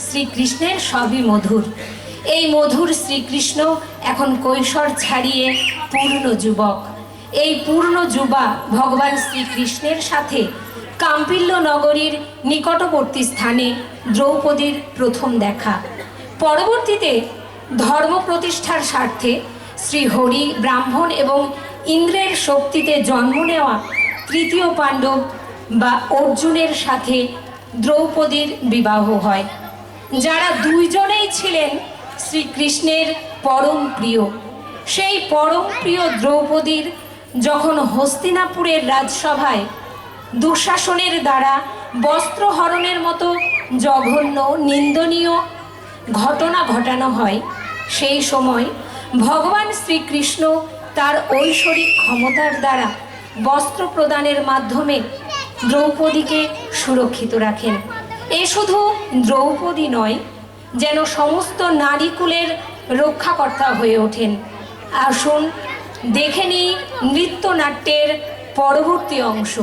শ্রীকৃষ্ণের সবই মধুর। এই মধুর শ্রীকৃষ্ণ এখন কৈশোর ছাড়িয়ে পূর্ণ যুবক। এই পূর্ণ যুবা ভগবান শ্রীকৃষ্ণের সাথে কাম্পিল্য নগরীর নিকটবর্তী স্থানে দ্রৌপদীর প্রথম দেখা। পরবর্তীতে ধর্ম প্রতিষ্ঠার স্বার্থে শ্রীহরি, ব্রাহ্মণ এবং ইন্দ্রের শক্তিতে জন্ম নেওয়া তৃতীয় পাণ্ডব বা অর্জুনের সাথে দ্রৌপদীর বিবাহ হয়, যারা দুইজনেই ছিলেন শ্রীকৃষ্ণের পরম প্রিয়। সেই পরম প্রিয় দ্রৌপদীর যখন হস্তিনাপুরের রাজসভায় দুঃশাসনের দ্বারা বস্ত্রহরণের মতো জঘন্য নিন্দনীয় ঘটনা ঘটানো হয়, সেই সময় ভগবান শ্রীকৃষ্ণ তার ঐশ্বরিক ক্ষমতার দ্বারা বস্ত্র প্রদানের মাধ্যমে দ্রৌপদীকে সুরক্ষিত রাখেন। এ শুধু দ্রৌপদী নয়, যেন সমস্ত নারীকুলের রক্ষাকর্তা হয়ে ওঠেন। আসুন দেখে নিই নৃত্যনাট্যের পরবর্তী অংশ।